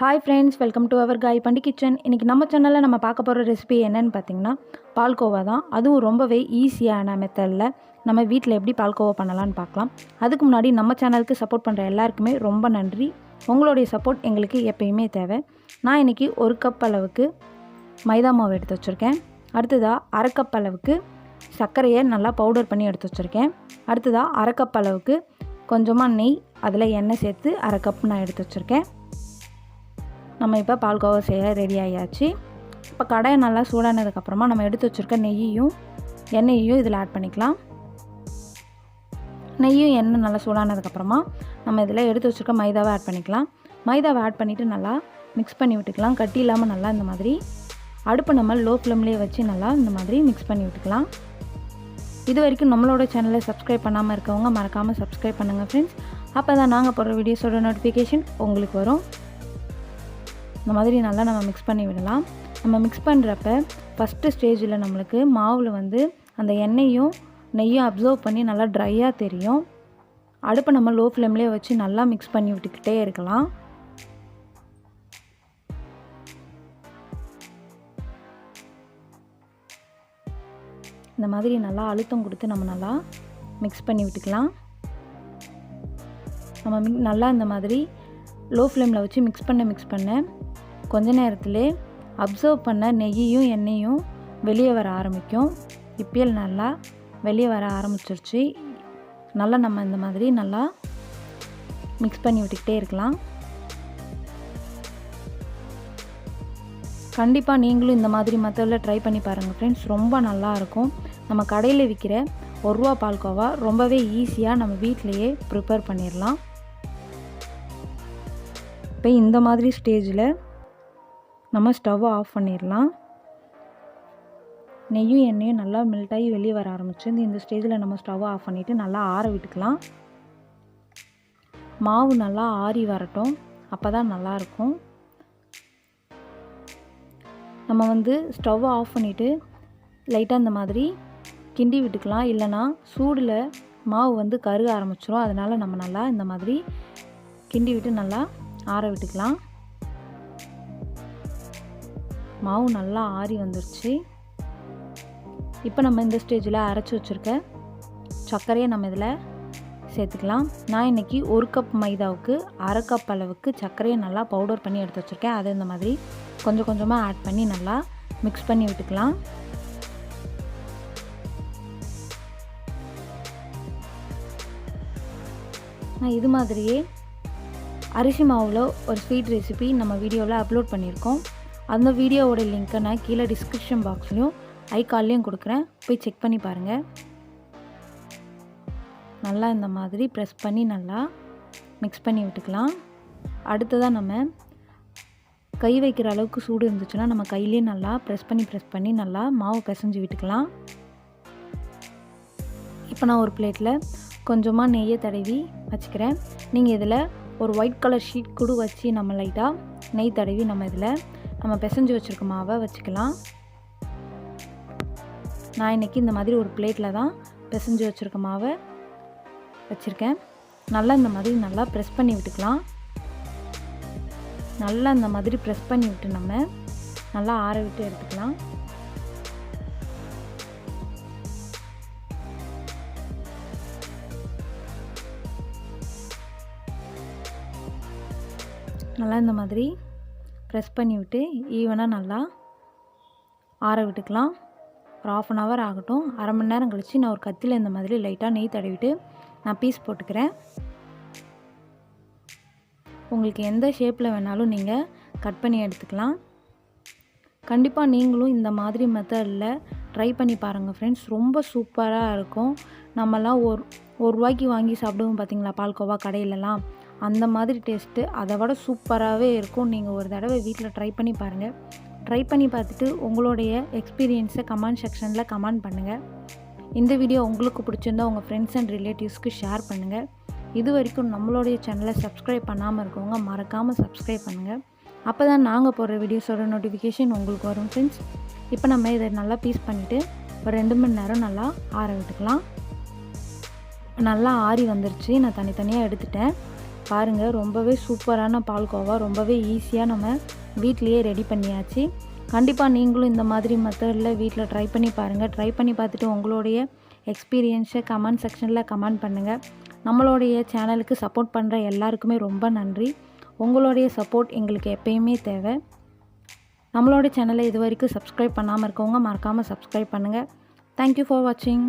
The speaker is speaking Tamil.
Hi friends, welcome to our காய் பண்டி கிச்சன். இன்றைக்கி நம்ம சேனலில் நம்ம பார்க்க போகிற ரெசிபி என்னென்னு பார்த்தீங்கன்னா பால்கோவா தான். அதுவும் ரொம்பவே ஈஸியான மெத்தடில் நம்ம வீட்டில் எப்படி பால்கோவா பண்ணலான்னு பார்க்கலாம். அதுக்கு முன்னாடி நம்ம சேனலுக்கு சப்போர்ட் பண்ணுற எல்லாருக்குமே ரொம்ப நன்றி. உங்களுடைய சப்போர்ட் எங்களுக்கு எப்பயுமே தேவை. நான் இன்றைக்கி 1 கப் அளவுக்கு மைதா மாவு எடுத்து வச்சுருக்கேன். அடுத்ததாக 1/2 கப் அளவுக்கு சர்க்கரையை நல்லா பவுடர் பண்ணி எடுத்து வச்சுருக்கேன். அடுத்ததாக 1/2 கப் அளவுக்கு கொஞ்சமாக நெய், அதில் எண்ணெய் சேர்த்து 1/2 கப் நான் எடுத்து வச்சுருக்கேன். நம்ம இப்போ பால்கோவா செய்ய ரெடி ஆகியாச்சு. இப்போ கடாயை நல்லா சூடானதுக்கப்புறமா நம்ம எடுத்து வச்சுருக்க எண்ணெயையும் இதில் ஆட் பண்ணிக்கலாம். நெய்யும் எண்ணெய் நல்லா சூடானதுக்கப்புறமா நம்ம இதில் எடுத்து வச்சுருக்க மைதாவை ஆட் பண்ணிக்கலாம். மைதாவை ஆட் பண்ணிவிட்டு நல்லா மிக்ஸ் பண்ணி விட்டுக்கலாம். கட்டி இல்லாமல் நல்லா இந்த மாதிரி அடுப்பை நம்ம லோ ஃப்ளேம்லேயே வச்சு நல்லா இந்த மாதிரி மிக்ஸ் பண்ணி விட்டுக்கலாம். இது வரைக்கும் நம்மளோட சேனலை சப்ஸ்கிரைப் பண்ணாமல் இருக்கவங்க மறக்காமல் சப்ஸ்கிரைப் பண்ணுங்கள் ஃப்ரெண்ட்ஸ். அப்போ தான் நாங்கள் போடுற வீடியோஸோட நோட்டிஃபிகேஷன் உங்களுக்கு வரும். இந்த மாதிரி நல்லா நம்ம மிக்ஸ் பண்ணி விடலாம். நம்ம மிக்ஸ் பண்ணுறப்ப ஃபஸ்ட்டு ஸ்டேஜில் நம்மளுக்கு மாவில் அந்த எண்ணெயும் நெய்யும் அப்சர்வ் பண்ணி நல்லா ட்ரையாக தெரியும். அடுப்பை நம்ம லோ ஃப்ளேம்லேயே வச்சு நல்லா மிக்ஸ் பண்ணி விட்டுக்கிட்டே இருக்கலாம். இந்த மாதிரி நல்லா அழுத்தம் கொடுத்து நம்ம நல்லா மிக்ஸ் பண்ணி விட்டுக்கலாம். நம்ம நல்லா இந்த மாதிரி லோ ஃப்ளேமில் வச்சு மிக்ஸ் பண்ண கொஞ்ச நேரத்திலே அப்சர்வ் பண்ண நெய்யையும் எண்ணெயும் வெளியே வர ஆரம்பிக்கும். இப்போயே நல்லா வெளியே வர ஆரம்பிச்சிருச்சு. நல்லா நம்ம இந்த மாதிரி நல்லா மிக்ஸ் பண்ணி விட்டுக்கிட்டே இருக்கலாம். கண்டிப்பாக நீங்களும் இந்த மாதிரி மெத்தடில் ட்ரை பண்ணி பாருங்கள் ஃப்ரெண்ட்ஸ். ரொம்ப நல்லாயிருக்கும். நம்ம கடையில் விற்கிற 1 ரூபா பால்கோவா ரொம்பவே ஈஸியாக நம்ம வீட்டிலையே ப்ரிப்பேர் பண்ணிடலாம். இப்போ இந்த மாதிரி ஸ்டேஜில் நம்ம ஸ்டவ்வை ஆஃப் பண்ணிடலாம். நெய்யும் எண்ணெயும் நல்லா மெல்ட் ஆகி வெளியே வர ஆரம்பிச்சு இந்த ஸ்டேஜில் நம்ம ஸ்டவ்வை ஆஃப் பண்ணிவிட்டு நல்லா ஆற விட்டுக்கலாம். மாவு நல்லா ஆறி வரட்டும், அப்போ தான் நல்லாயிருக்கும். நம்ம ஸ்டவ்வை ஆஃப் பண்ணிவிட்டு லைட்டாக இந்த மாதிரி கிண்டி விட்டுக்கலாம். இல்லைனா சூடில் மாவு கருக ஆரம்பிச்சிடும். அதனால் நம்ம நல்லா இந்த மாதிரி கிண்டி விட்டு நல்லா ஆற விட்டுக்கலாம். மாவு நல்லா ஆறி வந்துருச்சு. இப்போ நம்ம இந்த ஸ்டேஜில் அரைச்சி வச்சுருக்க சர்க்கரையை நம்ம இதில் சேர்த்துக்கலாம். நான் இன்றைக்கி 1 கப் மைதாவுக்கு 1/2 கப் அளவுக்கு சர்க்கரையை நல்லா பவுடர் பண்ணி எடுத்து வச்சுருக்கேன். அதை இந்த மாதிரி கொஞ்சம் கொஞ்சமாக ஆட் பண்ணி நல்லா மிக்ஸ் பண்ணி விட்டுக்கலாம். நான் இது மாதிரியே அரிசி மாவில் ஒரு ஸ்வீட் ரெசிபி நம்ம வீடியோவில் அப்லோட் பண்ணியிருக்கோம். அந்த வீடியோவோட லிங்க்கை நான் கீழே டிஸ்கிரிப்ஷன் பாக்ஸ்லையும் ஐகால்லையும் கொடுக்குறேன், போய் செக் பண்ணி பாருங்கள். நல்லா இந்த மாதிரி ப்ரெஸ் பண்ணி நல்லா மிக்ஸ் பண்ணி விட்டுக்கலாம். அடுத்ததாக நம்ம கை வைக்கிற அளவுக்கு சூடு இருந்துச்சுன்னா நம்ம கையிலே நல்லா ப்ரெஸ் பண்ணி நல்லா மாவு பிசைஞ்சு விட்டுக்கலாம். இப்போ நான் ஒரு பிளேட்டில் கொஞ்சமாக நெய்யை தடவி வச்சுக்கிறேன். நீங்கள் இதில் ஒரு ஒயிட் கலர் ஷீட் கூட வச்சு நம்ம லைட்டாக நெய் தடவி நம்ம இதில் நம்ம பிசைஞ்சு வச்சுருக்க மாவை வச்சுக்கலாம். நான் இன்றைக்கி இந்த மாதிரி ஒரு பிளேட்டில் தான் பிசைஞ்சு வச்சுருக்க மாவை வச்சுருக்கேன். நல்லா இந்த மாதிரி நல்லா ப்ரெஸ் பண்ணி விட்டுக்கலாம். நல்லா இந்த மாதிரி ப்ரெஸ் பண்ணி விட்டு நம்ம நல்லா ஆற விட்டு எடுத்துக்கலாம். நல்லா இந்த மாதிரி ப்ரெஸ் பண்ணி விட்டு ஈவனாக நல்லா ஆற விட்டுக்கலாம். ஒரு 1/2 hour ஆகட்டும். 1/2 மணி நேரம் கழித்து நான் ஒரு கத்தியில் இந்த மாதிரி லைட்டாக நெய் தடவிட்டு நான் பீஸ் போட்டுக்கிறேன். உங்களுக்கு எந்த ஷேப்பில் வேணாலும் நீங்கள் கட் பண்ணி எடுத்துக்கலாம். கண்டிப்பாக நீங்களும் இந்த மாதிரி மெத்தடில் ட்ரை பண்ணி பாருங்கள் ஃப்ரெண்ட்ஸ். ரொம்ப சூப்பராக இருக்கும். நம்மலாம் ஒரு ரூபாய்க்கு வாங்கி சாப்பிடுவோம் பார்த்திங்களா பால்கோவா கடையிலலாம், அந்த மாதிரி டேஸ்ட்டு அதை விட சூப்பராகவே இருக்கும். நீங்கள் ஒரு தடவை வீட்டில் ட்ரை பண்ணி பாருங்கள். ட்ரை பண்ணி பார்த்துட்டு உங்களுடைய எக்ஸ்பீரியன்ஸை கமெண்ட் செக்ஷனில் கமெண்ட் பண்ணுங்கள். இந்த வீடியோ உங்களுக்கு பிடிச்சிருந்தால் உங்கள் ஃப்ரெண்ட்ஸ் அண்ட் ரிலேட்டிவ்ஸ்க்கு ஷேர் பண்ணுங்கள். இது வரைக்கும் நம்மளுடைய சேனலை சப்ஸ்கிரைப் பண்ணாமல் இருக்கவங்க மறக்காமல் சப்ஸ்கிரைப் பண்ணுங்கள். அப்போ தான் நாங்கள் போடுற வீடியோஸோட நோட்டிஃபிகேஷன் உங்களுக்கு வரும் ஃப்ரெண்ட்ஸ். இப்போ நம்ம இதை நல்லா பீஸ் பண்ணிவிட்டு ஒரு 2 மணி நேரம் நல்லா ஆற விட்டுக்கலாம். நல்லா ஆறி வந்துருச்சு. நான் தனித்தனியாக எடுத்துட்டேன். பாருங்கள், ரொம்பவே சூப்பரான பால்கோவா ரொம்பவே ஈஸியாக நம்ம வீட்டிலையே ரெடி பண்ணியாச்சு. கண்டிப்பாக நீங்களும் இந்த மாதிரி மெத்தடில் வீட்டில் ட்ரை பண்ணி பாருங்கள். ட்ரை பண்ணி பார்த்துட்டு உங்களுடைய எக்ஸ்பீரியன்ஸை கமெண்ட் செக்ஷனில் கமெண்ட் பண்ணுங்கள். நம்மளுடைய சேனலுக்கு சப்போர்ட் பண்ணுற எல்லாருக்குமே ரொம்ப நன்றி. உங்களுடைய சப்போர்ட் எங்களுக்கு எப்பயுமே தேவை. நம்மளோட சேனலை இது வரைக்கும் சப்ஸ்கிரைப் பண்ணாமல் இருக்கவங்க மறக்காமல் சப்ஸ்கிரைப் பண்ணுங்கள். தேங்க்யூ ஃபார் வாட்சிங்.